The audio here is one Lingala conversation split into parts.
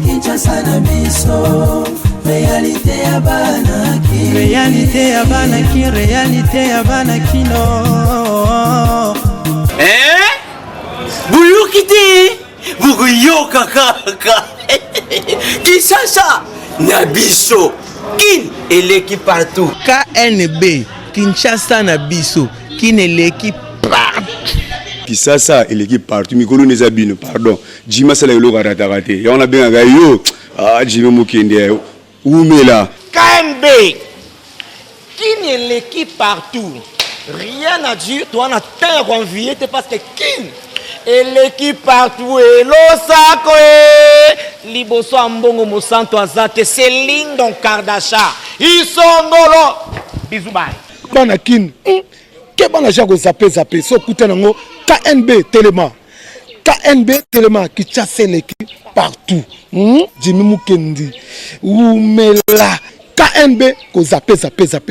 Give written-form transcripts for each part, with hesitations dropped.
Kinshasa na biso réalité ya banaki réalité ya banaki réalité ya banakino Buyukite bukuyoka kaka Kinshasa na biso kin eleki partout KNB Kinshasa na biso kin eleki partout Kinshasa eleki partout mikolo neza bino pardon Jima sala yolo karatakate ya on a bien yo Jima mukende umela KNB kin eleki partout rien à dire toi na terre envié parce que kin eleki partout et losako liboso ambongo mosanto azate Céline Don Kardasha isongolo bisous bye bana kin ke bana jako zape so kuta nango KNB Telema qui chasse l'équipe partout Jimmy Mukendi umela KNB ko zape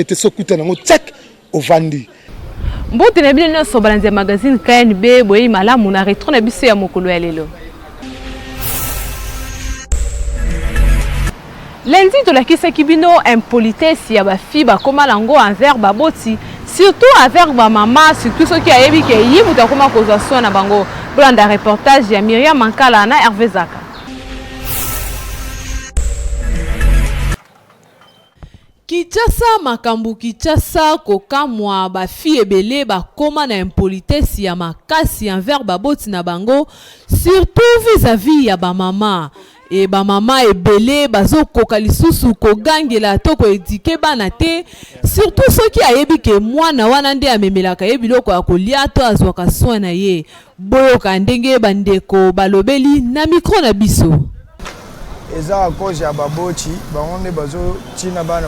te so kuta nango check ovandi Mbote na bino nyonso balanzi ya magazine KNB boyi malamu na retro na biso ya mokolo ya lelo. Lundi tolakisaki bino impolitesse ya bafi bakoma lango envers baboti, surtout envers ba mama, surtout ceux qui ayebi ke yibu takoma kozwa so na bango. Bolanda reportage ya Myriam Mankala na Hervé Zaka. Kinshasa makambu Kinshasa kokamwa ba fi ebele ba koma na impolitesse ya makasi envers baboti na bango, surtout vis-à-vis ya ba mama. Et ba mama ebele bazo koka lisusu ko gangela to ko edike bana te, surtout ceux qui ayebi ke mwana wana nde amemelaka ye biloko ya kolia to azwaka soin na ye. Boyoka ndenge bandeko balobeli na micro na biso. Eza à cause ya baboti bango nde bazo tina bana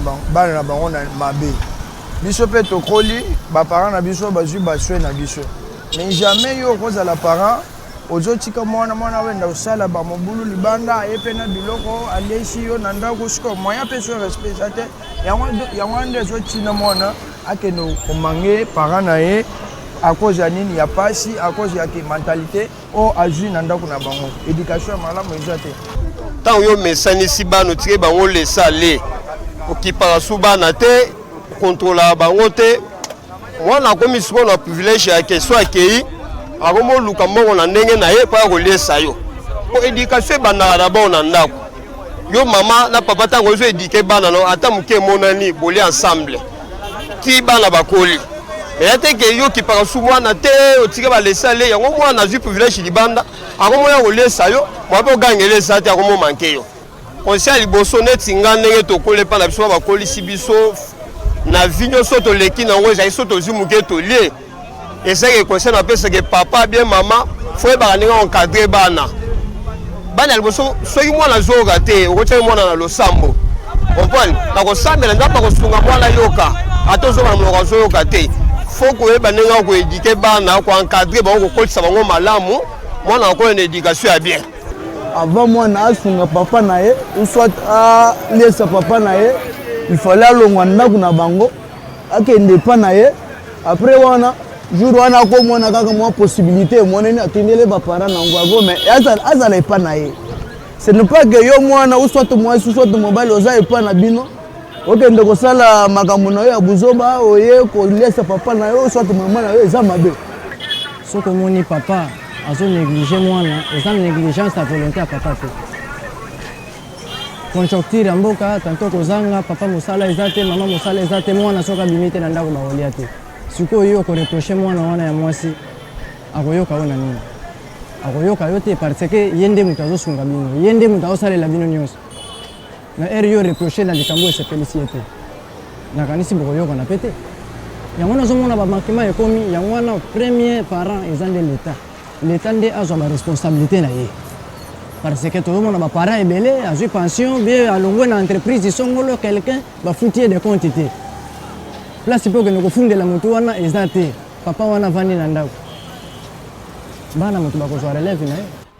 na bango na mabe biso pe tokoli ba parents na biso bazwi baswe na biso mais jamais yo cause la parent ozo tika mwana wenda usala ba mobulu libanda epe na biloko alesi yo na ndako siko moya pe so respectate yango nde zo tina mwana akeno komange parent na ye à cause ya nini ya pasi à cause ya ki mentalité o azwi na ndako na bango éducation malamu ezate tant yo mesanisi bano tike bango lesa ale okipaka su bana te contrôla bango te mwana akomi siko na privilège ya keso akei akomoluka mbongo na ndenge na ye mpo ya kolesa yo po éducation ebandaka d'abord na ndako yo mama na papa ntango ozo éduke bana no ata moke emonani boli ensemble ti bana bakoli eya te ke yo okipaka su mwana te otike balesa ale yango mwana azwi privilège libanda akomoya kolesa yo mwape ogangelesa te akomomanke yo konsia liboso neti nga ndenge tokole mpa na biso bakolisi biso na vi nyonso toleki nango ezali so tozwi moke tolie eseke konsia na peseke papa bien mama fo yebaka ndenge encadre bana liboso soki mwana azoyoka te okotiaki mwana na losambo comprendre na kosambela nzapa kosunga mwana yoka ata ozoka na monoko azoyoka te fo koyeba ndenge akoedike bana koencadre bango kokolisa bango malamu mwana encore une éducation à bien. Avant moi na asunga papa na ye, ou soit a laisse papa na ye, il fallait longwa kuna bango, akende pa na ye. Après wana jour wana ko mona kaka moi possibilité mona ni atindele ba parents na ngwago mais azala pa na ye. Ce n'est pas que yo mwana ou soit moi ou soit mobile oza pa na bino. Okende ko sala makambo na yo ya buzoba oye ko laisse papa na yo soit maman na yo eza mabe. Ce que mon papa a négligé moi, ils ont négligence la volonté à papa. Conjoncture en boka, tantôt kozanga, papa musala ezate, maman musala ezate, moi na soka bimite na ndako bawoliate. Siko yo ko reprocher moi na wana ya mwasi. Akoyoka wana nini? Akoyoka yote parce que yende mutazo sunga bino, yende mutazo sale la bino nyonso. Na yo reprocher na likambo se féliciter. Na kanisi bokoyoka na pete. Yango nazomona ba manquement ekomi, yango wana premier parent ezande l'état. L'État a une responsabilité. Parce que tout le monde a parents ebele, a une pension, bien à l'ongoué dans l'entreprise, ils sont quelqu'un va foutre des quantités. Là, c'est pour que nous fondions la moto, on a exacté. Papa, on a vendu dans le bana moto bako relève.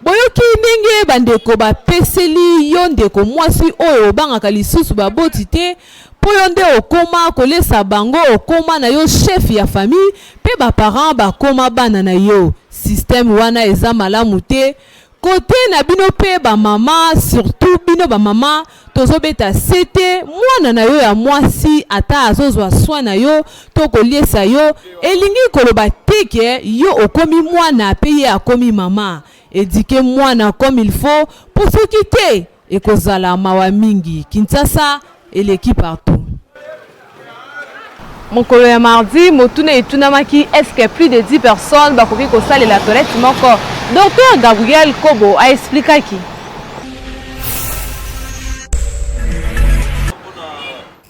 boyoki ndenge bandeko bapeseli yo ndeko mwasi oyo obangaka lisusu baboti te po yo nde okoma kolesa bango okoma na yo chef ya famille pe baparent bakoma bana na yo. Système wana eza malamu te kote na bino pe bamama, surtout bino bamama tozobeta sete mwana na yo ya mwasi ata azozwa soin na yo to koliesa yo elingi koloba teke yo okomi mwana pe ye akomi mama. Éduquer mwana comme il faut pour se quitter et kozala mawa mingi. Kinshasa eleki partout. Mokolo ya mardi motuna etunamaki est-ce que plus de 10 personnes bakoki kosalela la toilette moko. Docteur Gabriel Kobo a expliqué qui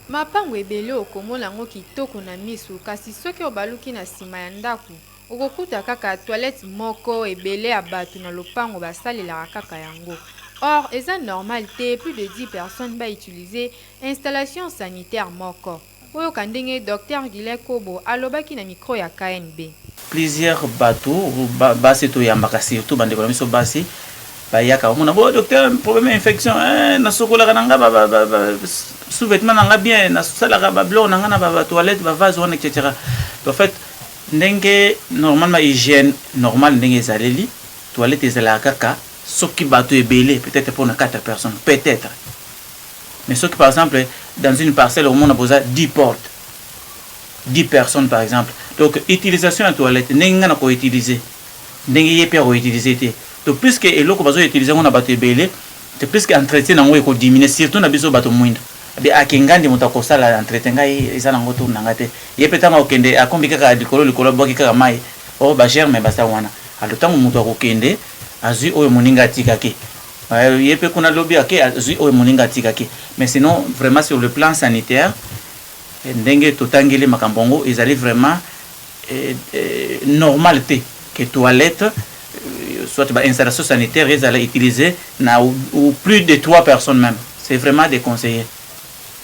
mapango ebele okomona ngo kitoko na misu kasi soki obaluki na sima ya ndaku okokuta kaka toilette moko ebele ya bato na lopango basalelaka kaka yango. Or eza normal te plus de 10 personnes ba utiliser installation sanitaire moko. Oyo kandenge Dr Guillet Kobo alobaki na micro ya KNB. Plusieurs bateaux basi to yambaka surtout bande ko miso basi ba yaka omona bo docteur problème infection na sokola kananga sous-vêtement nanga bien na sala ka ba blanc nanga na ba toilette ba vase on etc. En fait ndenge normalement hygiène normal ndenge ezaleli toilette ezala kaka soki bateau ebele peut-être pour 4 personnes peut-être. Mais soki par exemple dans une parcelle au monde a besoin 10 portes 10 personnes par exemple. Donc utilisation de toilette ndenge na ko utiliser ndenge yepe ko utiliser te. Donc puisque eloko bazo utiliser on a bateau ebele te puisque entretien nango ko diminuer surtout na biso bateau mwindo. Be akengandi mutako sala entretien ngai ezana ngoto nanga te. Yepe tanga okende akombika ka likolo boki ka mai o ba germe basa wana. Alotango mutu akokende azui oyo moninga tikake. Yepe kuna lobby ake azui oyo moninga tikake. Mais sinon vraiment sur le plan sanitaire ndenge totangeli makambongo ezali vraiment normalité que toilette soit ba installation sanitaire ezala utiliser na ou plus de 3 personnes même. C'est vraiment déconseillé.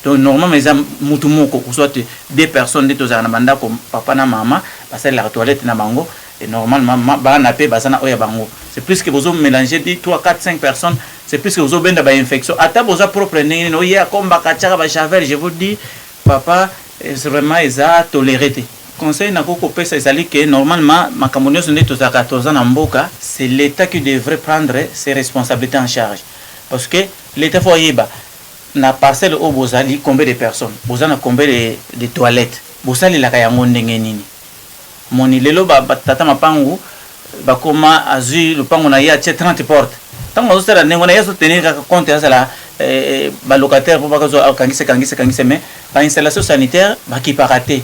Donc normalement les mutumoko soit 2 personnes de tozana banda ko papa na mama basala la toilette na bango et normalement bana pe basana oya bango. C'est plus que vous mélanger 3 4 5 personnes, c'est plus que vous benda ba infection. Ata boza propre ndenge no ya komba kachaka ba javel, je vous dis papa c'est vraiment eza toléré. Conseil na koko pesa ezali que normalement makamonyo sonde to za 14 ans na mboka, c'est l'état qui devrait prendre ses responsabilités en charge. Parce que l'état faut yeba na parcelle au bozali combien de personnes, bozana combien de toilettes, bozali la kayango ndenge nini. Moni lelo ba tata mapangu ba koma azui le pango na ya 30 portes. Tant que ça ndenge na ya so tenir compte ça la ba locataire pour pas que kangise mais ba installation sanitaire ba ki paraté.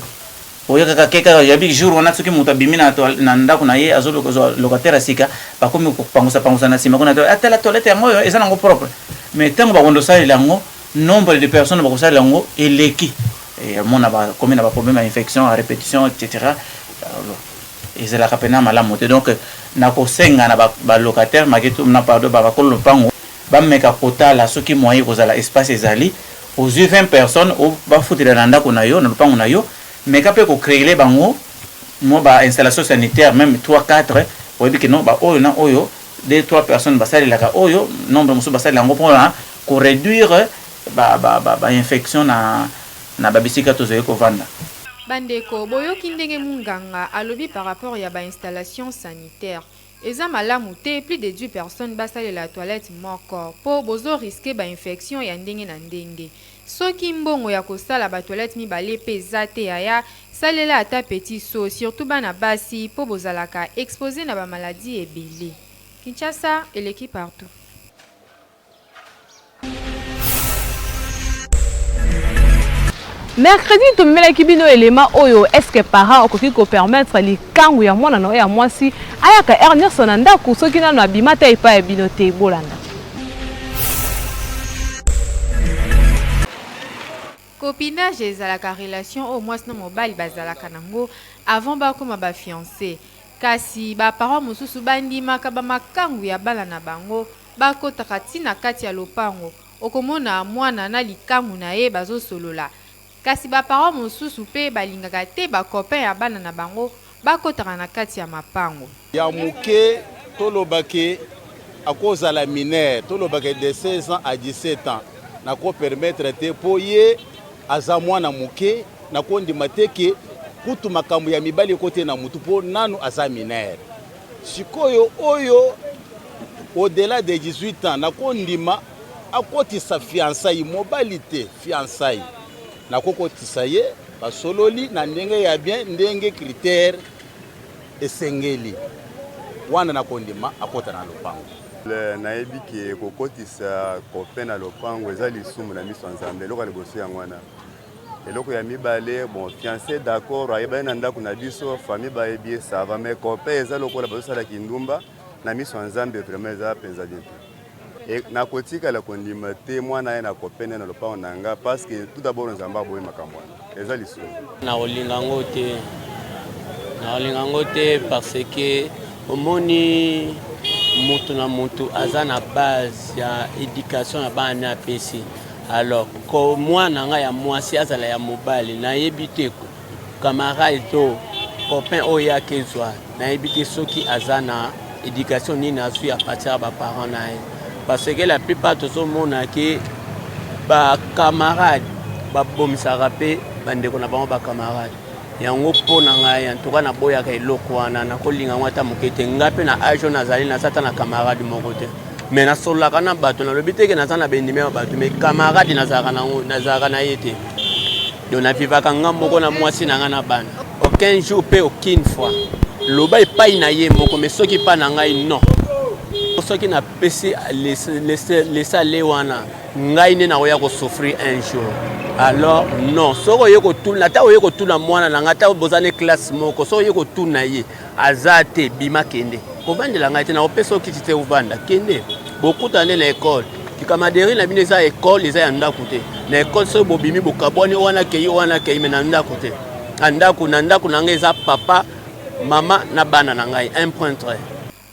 Oyo kaka keka ya big jour on a tsoki muta bimina na ndako na ye azo locataire asika ba komi ko pangusa na sima kona ata la toilette yango eza nango propre. Mais tant ba kondo sala lango nombre de personnes ba ko sala lango eleki et mona ba komi na ba problème à infection à répétition etc. Ezala kapena malamu te donc na ko senga na ba locataire maketu na pardon ba ko lopango ba meka kotala soki moyen ko zala espace ezali aux 20 personnes au ba futira na ndako na yo na lopango na yo mais kapé ko créer bango mo ba installation sanitaire même 3 4 oyebi que non ba oyo na oyo 2 3 personnes ba sala la oyo nombre muso ba sala ngo pour ko réduire ba infection na babisika tozoye ko vanda. Bandeko boyoki ndenge munganga alobi par rapport ya ba installation sanitaire. Eza malamu te plus de 10 personnes basale la toilette moko po bozo risquer ba infection ya ndenge na ndenge. Soki mbongo ya kosala ba toilette mibale pe zate ya salela ata petit so surtout bana basi po bozalaka exposé na ba maladie ebele. Kinshasa eleki partout. Mercredi to mela kibino elema oyo est-ce que parents okoki ko permettre li kangu ya mwana na ya mwasi ayaka ernir sonanda ku soki na bimata epa ya binote bolanda. Copinage ezalaka relation au mwasi na mobali bazalaka nango avant bakoma ba fiancé. Kasi ba parents mosusu bandimaka ba makangu ya bala na bango bakotaka tina kati ya lopango okomona mwana na likangu na ye bazo solola. Kasi ba parents mosusu pe balingaka te ba copain ya bana na bango bakotaka na kati ya mapango. Ya muke tolobake à cause de la minère, tout le baguette de 16 ans à 17 ans, n'a quoi permettre de poyer à Zamouana Mouké, n'a quoi de mateke, kutu makambu ya mibali côté na mutupo nanu aza minère. Sikoyo oyo au-delà de 18 ans, n'a quoi ndima à côté sa fiançailles, mobilité fiançailles, n'a quoi tisaye, ba sololi na ndenge ya bien ndenge critère esengeli. Wana na kondima akota na lopango. nayebi ke kokotisa copain na lopango eza lisumu na miso nzambe eloko liboso yango wana eloko ya mibale bon fiancé d'accord ayebani na ndako na biso famille bayebi ça va mais copain eza lokola bazosalaki ndumba na miso nzambe vraiment eza penza bien et nakotikala kondima te mwana ye na copain na lopango na nga parce que tout d'abord nzambe aboyi makambo wana eza lisumu na olinga ngo te parce que omoni mutu na mutu aza na base ya éducation na bana na pesi alors ko mwana nga ya mwasi azala ya mobali nayebi te camarade to copain oyo akezwa nayebi te soki aza na éducation nini azwi à partir ba parents na ye parce que la plupart tozomona ke ba camarade babomisaka mpe bandeko na bango ba camarade yango pona ngai en tout cas na boya ka eloko wana na kolinga ngata mokete ngape na ajo nazali na sata na camarade moko te mais na solaka na bato na lobi te ke nazana bendime ba bato mais camarade nazaka na yete donc na vivaka ngamoko na mwasi na nga na bana aucun jour pe aucune fois loba epai na ye moko mais soki pa na ngai non soki na pesi laisser le wana ngai ne na oya ko souffrir un jour alors non soko yeko tuna ta oyeko tuna mwana na ngata bozane classe moko soko yeko tuna ye azate bima kende kovandela ngai te na opeso kiti te uvanda kende bokuta ne na école kikamaderi na bino eza école eza ya ndako te na école so bobimi bokabwani wana kei me na ndako te andako na ndako na ngai eza papa mama na bana na ngai 1.3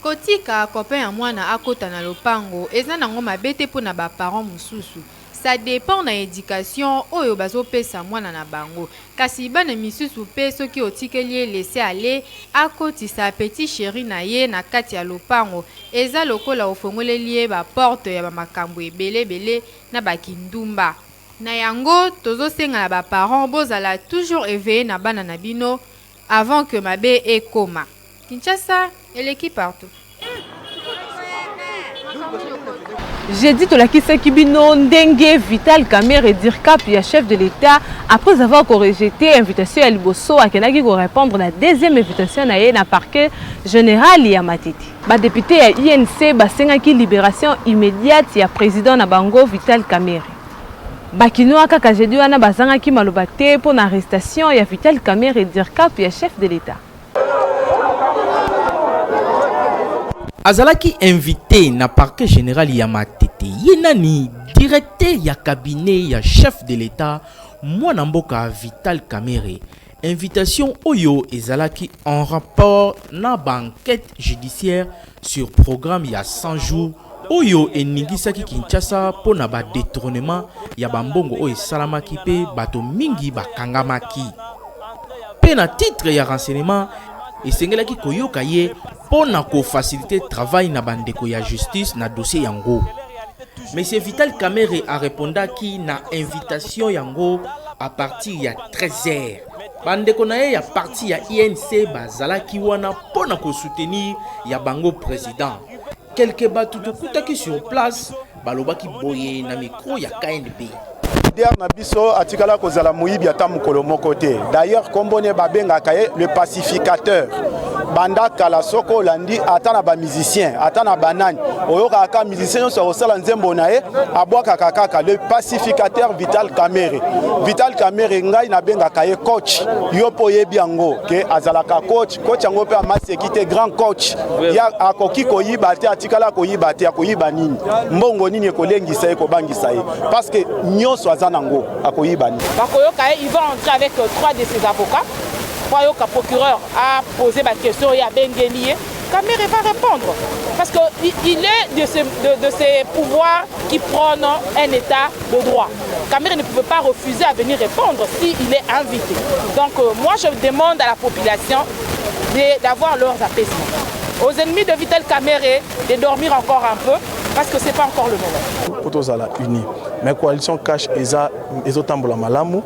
kotika copain ya mwana akota na lopango eza nango mabe te mpo na baparent mosusu ça dépend na éducation oyo bazopesa mwana na bango kasi bana misusu pe soki otikeli ye laisser aller akotisa petit chéri na ye na kati ya lopango eza lokola ofongoleli ye baporte ya bamakambo ebele na bakindumba na yango tozosenga na baparent bozala toujours éveillé na bana na bino avant que mabe ekoma. Kinshasa eleki partout. J'ai dit tolakisaki bino ndenge Vital Kamerhe Dirkap ya chef de l'État après avoir rejeté invitation ya liboso akenaki ko répondre la deuxième invitation na ye na parquet général ya Matete. Ba député ya INC basengaki libération immédiate ya président na bango Vital Kamerhe. Bakinoa kaka jeudi wana bazangaki maloba te pour arrestation ya Vital Kamerhe Dirkap ya chef de l'État. Azalaki invité na parquet général ya Matete yenani directeur ya cabinet ya chef de l'État mwana mboka Vital Kamerhe. Invitation oyo ezalaki en rapport na banquête judiciaire sur programme ya 100 jours oyo eningisaki Kinshasa pona ba détournement ya bambongo oyo salamaki pe bato mingi bakangamaki. Pe na titre ya renseignement esengelaki koyoka ye pona ko faciliter travail na bandeko ya justice na dossier yango. Monsieur Vital Kamerhe a répondaki na invitation yango à partir ya 13h. Bandeko na ye ya parti ya INC bazalaki wana pona ko soutenir ya bango président. Quelques bato tokutaki sur place balobaki boye na micro ya KNB. Na biso atikala kozala moyibi ata mokolo moko te. D'ailleurs kombone babengaka ye le pacificateur. Banda kala soko landi ata na ba musicien ata na banani oyoka aka musicien so osala nzembo na ye abwaka kaka le pacificateur Vital Kamerhe. Vital Kamerhe ngai na bengaka ye coach yo po yebi yango ke azalaka coach yango pe amasekite grand coach ya akoki koyiba te atikala koyiba te akoyiba nini mbongo nini ekolengisa ye kobangisa ye parce que nyonso azanango akoyiba nini bakoyoka ye il va entrer avec 3 de ses avocats. Le procureur a posé ma question et a Bengeli. Kamerhe va répondre parce qu'il est de ces pouvoirs qui prônent un état de droit. Kamerhe ne pouvait pas refuser à venir répondre s'il est invité. Donc moi je demande à la population d'avoir leurs apaisements. aux ennemis de Vital Kamerhe de dormir encore un peu parce que ce n'est pas encore le moment. Pour tous à la unis. Mais coalition cash, ils ont tambour la malamu.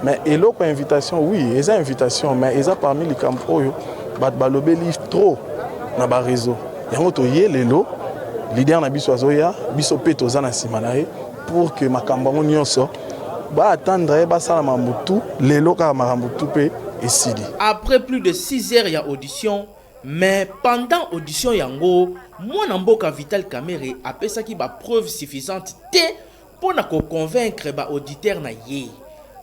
Mais et l'autre invitation, oui, ils ont invitation, mais ils ont parmi les campos, ils livre trop dans le réseau. Il y a un autre lelo, leader na biso azoya, biso petoza na simanae pour que ma cambango nyonso ba attendre ba sala mamutu lelo ka mamutu pe esili. Après plus de 6 heures ya audition, mais pendant audition yango, mwana mboka Vital Kamerhe apesaki ba preuve suffisante te pour na ko convaincre ba auditeur na ye.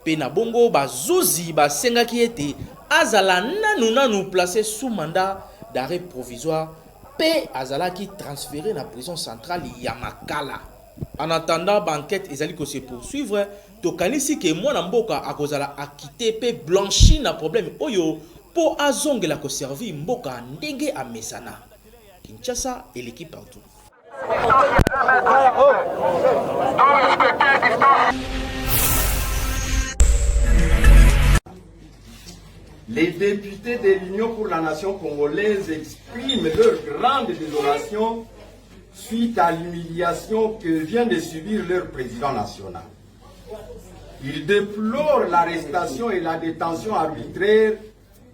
Pe na bongo ba zuzi ba sengaki ete azala nanu placé sous mandat d'arrêt provisoire. P azalaki transféré dans la prison centrale Yamakala. En attendant, l'enquête ezali ko se poursuivre. Tokanisi ke mwana mboka akozala akité pe blanchi na problème oyo po azongela ko servir mboka ndenge amesana. Kinshasa et l'équipe partout. Les députés de l'Union pour la nation congolaise expriment leur grande désolation suite à l'humiliation que vient de subir leur président national. Ils déplorent l'arrestation et la détention arbitraire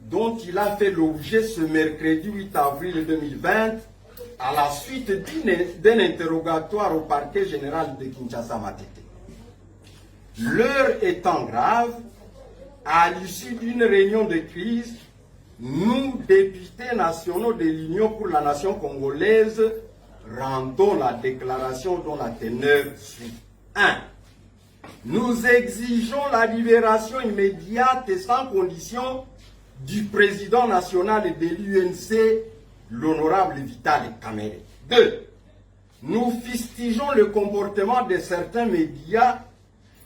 dont il a fait l'objet ce mercredi 8 avril 2020 à la suite d'un interrogatoire au parquet général de Kinshasa-Matete. L'heure étant grave, à l'issue d'une réunion de crise, nous, députés nationaux de l'Union pour la nation congolaise, rendons la déclaration dont la teneur suit. 1. Nous exigeons la libération immédiate et sans condition du président national de l'UNC, l'honorable Vital Kamerhe. 2. Nous fustigeons le comportement de certains médias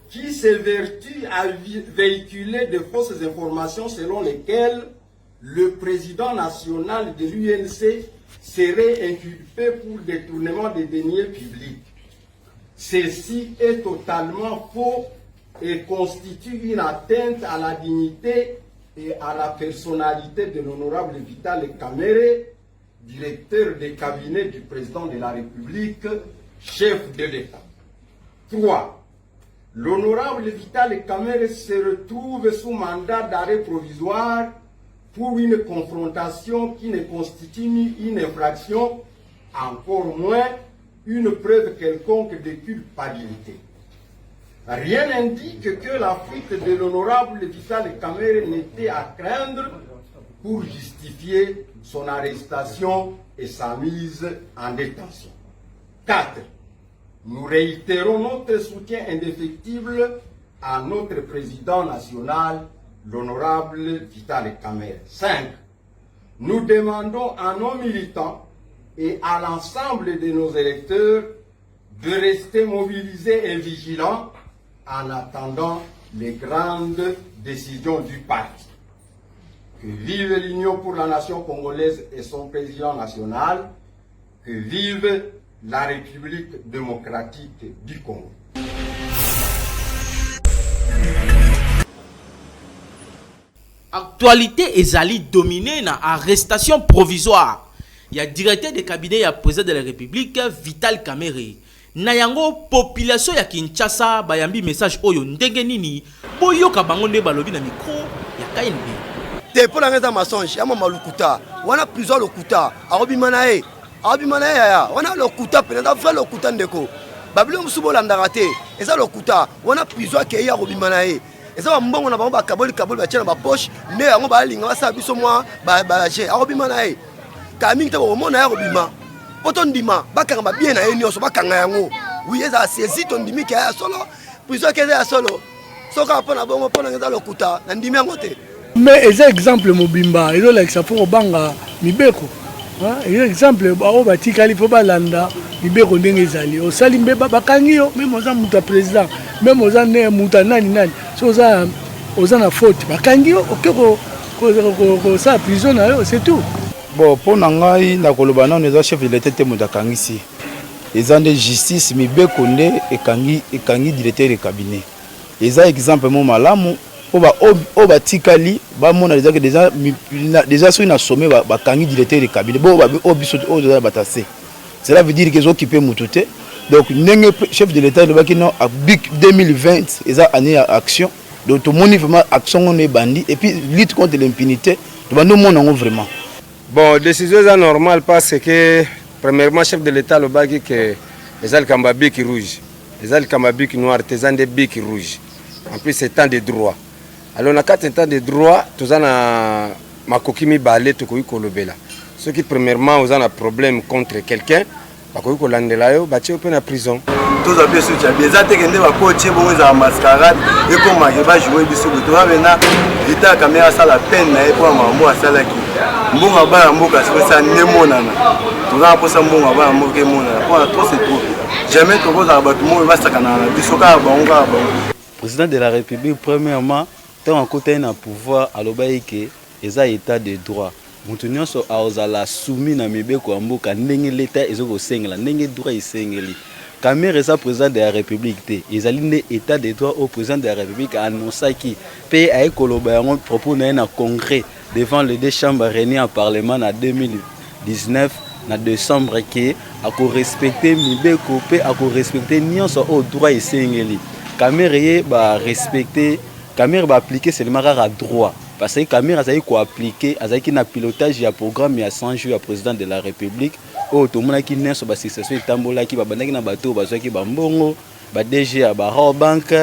qui s'évertuent à véhiculer de fausses informations selon lesquelles le président national de l'UNC serait inculpé pour détournement des deniers publics. Ceci est totalement faux et constitue une atteinte à la dignité et à la personnalité de l'honorable Vital Kamerhe, directeur des cabinets du président de la République, chef de l'État. 3. L'honorable Vital Kamerhe se retrouve sous mandat d'arrêt provisoire pour une confrontation qui ne constitue ni une infraction, encore moins une preuve quelconque de culpabilité. Rien n'indique que la fuite de l'honorable Vital Kamerhe n'était à craindre pour justifier son arrestation et sa mise en détention. 4. Nous réitérons notre soutien indéfectible à notre président national, l'honorable Vital Kamerhe. 5. Nous demandons à nos militants et à l'ensemble de nos électeurs de rester mobilisés et vigilants en attendant les grandes décisions du parti. Que vive l'Union pour la nation congolaise et son président national, que vive la République démocratique du Congo. Actualité ezali dominée na arrestation provisoire. Il y a directeur de cabinet ya président de la République Vital Kamerhe. Na yango population ya Kinshasa bayambi message oyo ndenge nini boyoka bango nde balobi na micro ya KNB. Te pour la raison mensonge ya mama lukuta wana plusieurs lokuta arobimana e abimana ya wana lokuta pena vrai lokuta ndeko babilo musubo landaka te eza lokuta wana plusieurs ke ya arobimana e eza mbongo na bango bakaboli ba tia na ba poche nde yango balinga basala biso mwa ba je arobimana e kamingi te bomona ya robima otondima bakanga ba bien na ye nyonso bakanga yango oui eza saisi tondimi ke ya solo plusieurs ke ya solo soka pona bongo pona eza lokuta na ndimi yango te. Mais eza exemple mobimba elo like ça pour banga mibeko. Exemple bao batikali po balanda mibeko ndenge ezali osali mbeba bakangi yo même oza muta président même oza ne muta nani so oza na faute bakangi yo okeko ko sa prison na yo c'est tout. Bon pour ngai na koloba na on chef de l'État te muta kangisi eza de justice mibeko nde ekangi directeur de cabinet eza exemple mo malamu oyo batikali bamona déjà soki na sommet bakangi directeur de cabinet oyo biso oyo toza na batase. Cela veut dire qu'ils occupent mutu te. Donc ndenge chef de l'état elobaki non a BIC 2020 eza année action. Donc tout le monde vraiment action on est bandit et puis lutte contre l'impunité. Tout le monde vraiment. Bon, décision est normale parce que premièrement chef de l'état le bagi que les alkamba bic rouge, les alkamba bic noir, les des bic rouge. En plus c'est temps de droit. Alors on a 4 temps de droit, tous on a makokimi balé tout koyi kolobela. Ce qui premièrement on a un problème contre quelqu'un, bakoyi kolandela yo batie open en prison. Tous appuyés sur Tchabi, les attaques de coach, bon ils ont mascarade et comment ils vont jouer bisou. Tu vois maintenant, l'État caméra ça la peine et pour moi ça là qui. Bon aba mboka c'est ça nemonana. Tu vois pour ça bon aba mboka monana. Pour trop c'est trop. Jamais tu vois aba tout le monde va sakana bisoka ba. Président de la République premièrement, tant en côté un pouvoir à l'obaïke, ils ont état de droit. Mutunyo so aozala soumis na mibeko mboka ndenge l'État ezoko sengela ndenge droit isengeli. Kamere est président de la République. Ils ont état de droit au président de la République a annoncé qu'il paye à Ekolobayango propos d'un congrès devant les deux chambres réunies en parlement en 2019 en décembre qui a respecté Mibeko a respecté Nyonso au droit et sengeli. Kamere va respecter Kamere va appliquer seulement à droit parce que Kamere a appliqué a pilotage du programme il y a 100 jours à président de la République. Oh, tout le monde qui n'est pas si c'est Tambola qui va banner na bateau, qui va mbongo, ba DG à Barra Bank,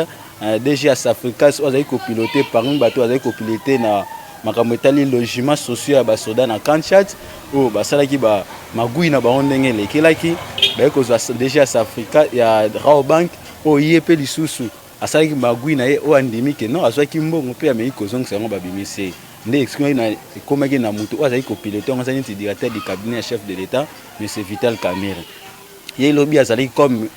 DG à Safrika, ils ont piloté par un bateau, ils ont piloté na makamotali logement social à Basoda na Kanchat, oh, basala qui va magui na baondenge les kilaki, ba ko DG à Safrika ya Barra Bank, oh yep lisusu, asala qui magui na ye o andimi que non, asala qui mbongo pe amei ko zong sango ba bimise. Ndé exclu na komaki na mutu o azali ko piloter on azali directeur du cabinet chef de l'État M. Vital Kamerhe. Il lobby azali comme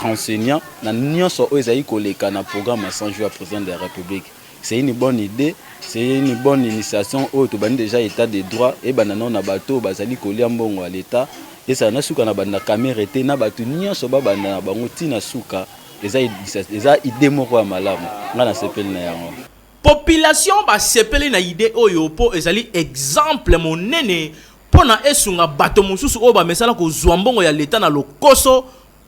renseignant na nyonso o ezali koleka na programme à 100 jours à président de la République. C'est une bonne idée, c'est une bonne initiation au to bani déjà état de droit et banana na bato bazali kolia mbongo à l'État et ça na suka na banda Kamerhe te na bato nyonso ba banda bango tina suka. Les idées moko malamu ngana sepeli na yango population ba sepeli na idée oyo po ezali exemple monene pona esunga bato mususu oyo ba mesala ko zwambongo ya l'état na lokoso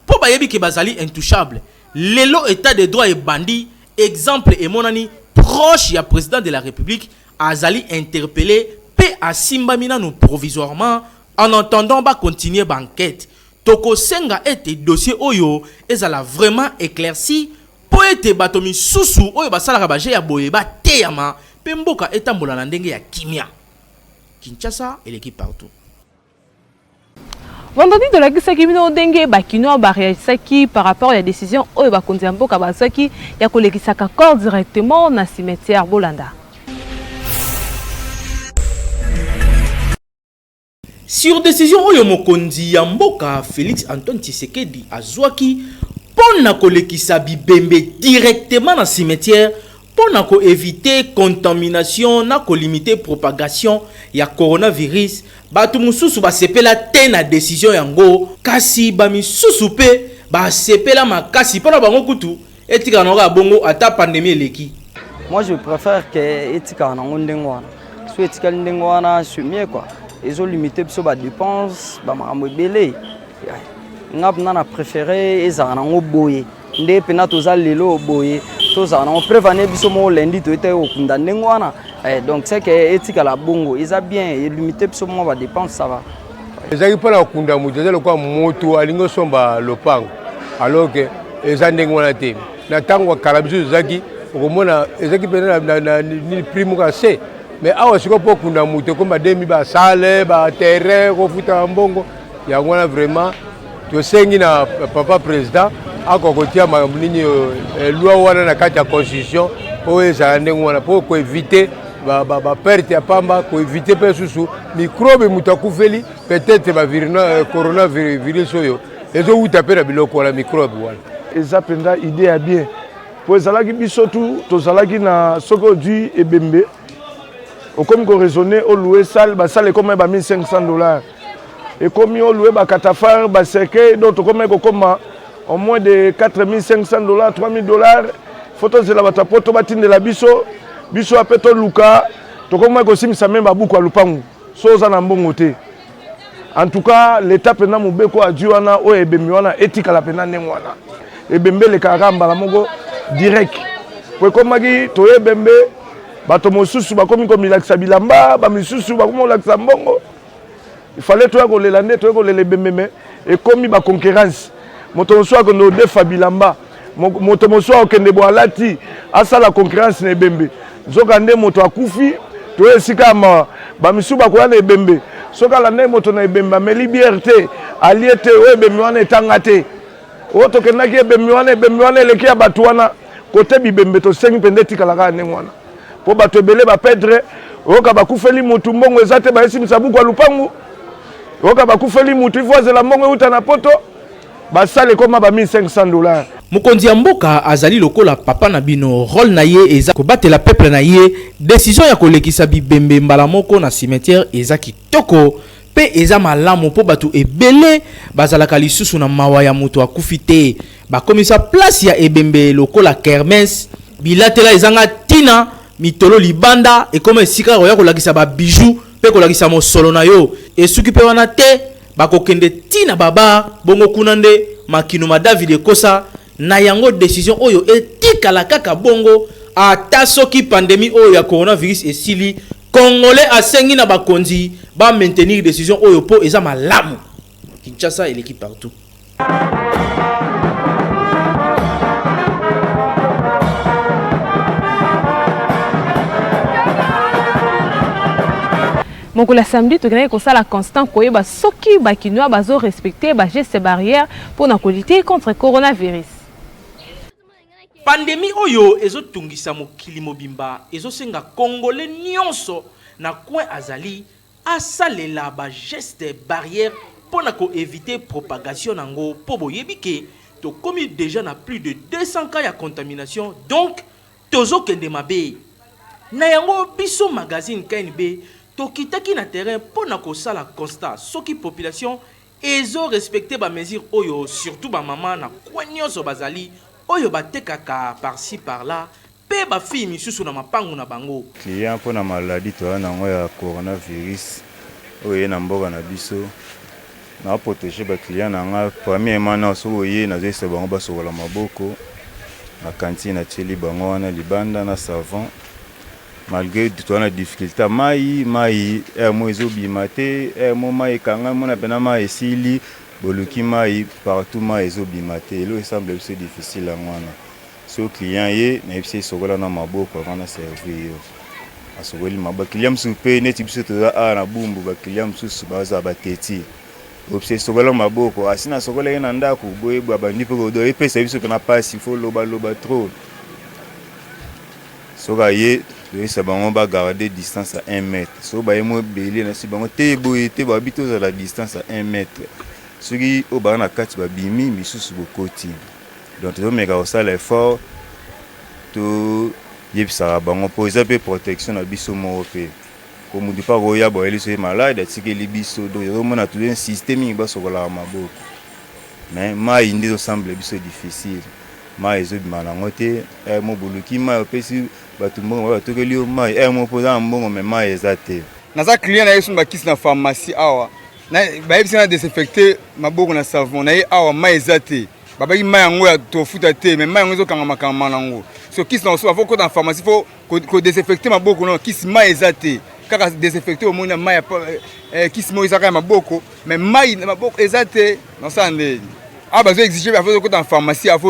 po ba yebi ke bazali intouchable lelo état de droit et bandi exemple et monani proche ya président de la République azali interpellé pe asimbamina no provisoirement en attendant ba continuer banquette. Toko senga ete dossier oyo ezala vraiment éclairci po ete batomi susu oyo basala ka baje ya boye ba teyama pe mboka etambola na ndenge ya kimia. Kinshasa et l'équipe partout. Vendredi de la Gisaki bino ndenge bakino ba réalisaki par rapport à la décision oyo ba konzi mboka basaki ya kolekisaka corps directement na cimetière Bolanda. Sur décision oyo mokonzi ya mboka Félix Antoine Tshisekedi azwaki pona kolekisa bibembe directement na cimetière pona ko éviter contamination na ko limiter propagation ya coronavirus batu mususu ba sepela te na décision yango kasi ba misusu pe ba sepela makasi pona bango kutu etika na bongo ata pandémie eleki. Moi je préfère que etika na ngondengwana so etika ndengwana c'est mieux quoi. Ils ont limité sur les dépenses, ils ont préféré les gens boyer. Les pénatons lelo boyer. Tous ont prévenu que les lundi tu étais au condamné. Donc c'est que éthique à la bongo, ils ont bien limité sur les dépenses ça va. Les gens qui parlent au condamné, ils ont quoi moto alingo somba lopango. Alors que les gens n'engwana te. Na tango karabisu zaki, au moins les gens qui prennent na ni primo cassé. Mais awa siko po kuna muto comme demi ba sale ba terrain ko futa mbongo ya ngwana vraiment to sengi na papa président akokotia nini loi wana na kati ya constitution po eza ndengwana po ko éviter ba perte ya pamba ko éviter pe susu microbe mutakufeli peut-être ba coronavirus oyo ezo uta pe na biloko la microbe wana eza penda idée ya bien po ezalaki biso tu tozalaki na soko du ebembe. Comme on raisonne, on loue salle, salle comme $1 500. Et comme on loue katafar, cercueil, donc comme au moins de 4500 $, 3000 $. Photo de la batapoto batine de la biso apeto luka to comme ko simisa même babuku alupangu soza na mbongo te. En tout cas l'état pena mobeko adjuana o ebembi wana etika la pena nengwana ebembe le karamba la moko direct po komaki to ebembe bato mosusu bakomi ko milakisa bilamba ba misusu bakomo lakisa mbongo. Il fallait toi ko lelande to ko lele bembe et komi ba concurrence moto mosusu ko no defa bilamba moto mosusu okende bo alati asa la concurrence na ebembe zoka nde moto akufi to esika ma ba misusu bakoya na ebembe soka la nde moto na ebembe mais liberté aliete o ebembe wana etanga te o to kendaki ebembe wana eleki ya bato wana kote bibembe to sengi pende tikala ka nde wana po bato ebele ba pedre oka bakufeli mutu mbongo ezate ba esi misabuku alupangu oka bakufeli mutu ifoze la mbongo uta na poto basale koma ba $1500. Mokonzi ya mboka azali lokola papa na bino rôle na ye eza ko batela peuple na ye décision ya kolekisa bibembe mbala moko na cimetière eza kitoko pe eza malamu po batu ebele bazalaka lisusu na mawa ya moto akufi te bakomisa place ya ebembe lokola kermesse bilatela ezanga tina mitolo libanda ekoma esika ya kolakisa ba bijou pe kolakisa mosolo na yo esuki pe wana te bakokende tina baba bongo kuna nde makino David ekosa na yango décision oyo etikala kaka bongo ata soki pandémie oyo ya coronavirus esili congolais asengi na bakonzi ba maintenir décision oyo po eza malamu. Kinshasa eleki partout. Mokula samedi tokende kosala constant koyeba soki bakinoa bazo respecter ba gestes barrières pour na lutter contre coronavirus. Pandémie oyo ezotungisa mokili mobimba ezosenga congolais nyonso na coin azali asalela ba gestes barrières pour na ko éviter propagation nango po boyebike to komi déjà na plus de 200 cas ya contamination donc tozo kende mabe na yango biso magazine KNB tokitaki na terrain pour na kosala constat soki population ezo respecter ba mesures oyo surtout ba maman na coin nyonso bazali oyo batekaka par-ci par-là pe ba fille misusu na mapangu na bango client pour na maladie to na ngo ya coronavirus oyo na mboka na biso na protéger ba client na nga premièrement na so oyo na zese bango ba sokola maboko na cantine na teli bango wana libanda na savon malgré toute la difficulté mai mo ezobima te mo mai kanga mona pena mai esili boluki mai partout mai ezobima te elo semble c'est difficile ngwana so client ye na epsi sokola na maboko avant na servir yo asokoli maboko client msupe neti biso to na bumbu ba client msusu baza bateti opsi sokola maboko asina sokola ye na ndako boye baba ndi pe do epesa biso na passe il faut loba trop soka ye ça on va garder distance à 1 mètre. So ba yemo belé na si bango te boye te ba bito à la distance à 1 mètre. Soki o ba na kati ba bimi misusu bokoti. Donc to meka osala effort to yebisa bango po ezape protection na biso mo pe. Ko mundi pa roya bo eli so malade atike li biso do yo mona tout un système ba sokola maboko. Mais mai ndi semble biso difficile. Mai ezobima na ngote mo buluki mai opesi batu mbongo ba tokeli o mai mo poza mbongo me mai ezate naza client na yesu bakisi na pharmacie awa na ba yebisi na désinfecter maboko na savon na ye awa mai ezate babaki mai yango ya tofuta te me mai yango ezokanga makama nango so kisi na so avoko na pharmacie fo ko désinfecter maboko no kisi mai ezate kaka désinfecter au moins mai kisi mo ezaka maboko me mai na maboko ezate na sande ah bah j'ai exigé à faire dans pharmacie à faire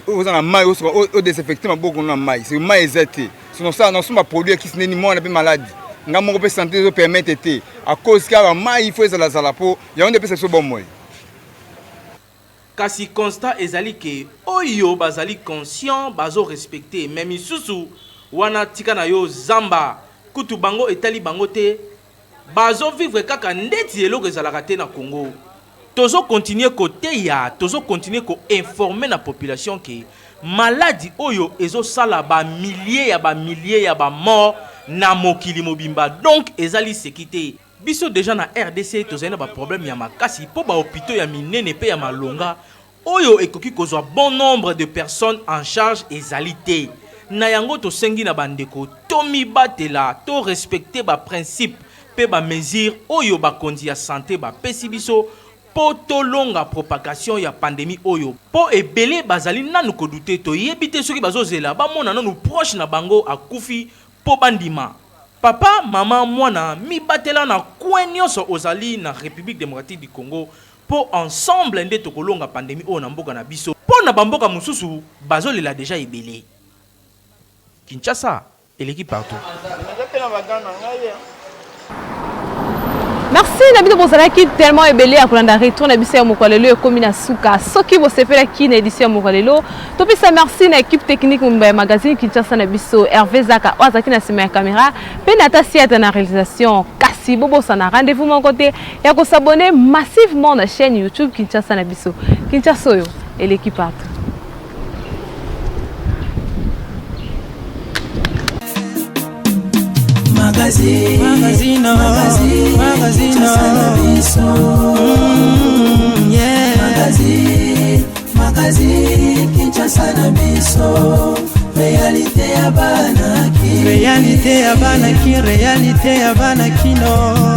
aux en maille au désinfecter ma beaucoup na maille c'est maille exacté sinon ça non sont produits qui n'est ni moi on a pas maladie nga mon peut santé de permettre été à cause que la maille il faut ça la peau il y a un peu bon moi kasi constat ezali ke oyo bazali conscient bazo respecter même isusu wana tika na yo zamba kutu bango etali bango te bazo vivre kaka ndeti eloko ezalaka te na Congo. Tozo continuer côté ya, tozo continuer ko informer la population que maladie oyo ezo sala ba milliers ya ba mort na mokili mobimba donc ezali sécurité biso déjà na RDC tozana ba problème ya makasi po ba hôpitaux ya minene pe ya malonga oyo ekoki kozwa bon nombre de personnes en charge ezali te. Na yango tosengi na bandeko tomibatela to respecter ba principe pe ba mesure oyo bakonzi ya santé bapesi biso po tolonga propagation ya pandémie oyo po ebele bazali nanu kodute toyebi te soki bazozela bamona nanu proche na bango akufi po bandima. Papa, mama, mwana mibatela na coin nyonso ozali na République démocratique du Congo po ensemble nde tokolonga pandémie oyo na mboka na biso po na bamboka mosusu bazolela déjà ebele. Kinshasa, eleki partout. Merci Nabito Bozalaki tellement ébélé à Kolanda retour na biso ya mokolelo ekomina suka soki bo sepela ki na édition ya mokolelo to pisa merci na équipe technique ya magazine Kinshasa na biso Hervé Zaka wazaki na sima ya caméra pe Natasi ya na réalisation kasi bobo sana rendez-vous mon côté ya ko s'abonner massivement na chaîne YouTube Kinshasa na biso Kinshasa yo et l'équipe partout. Magazine, Kinshasa na biso. Réalité ya banaki, réalité ya banaki, réalité ya banaki no.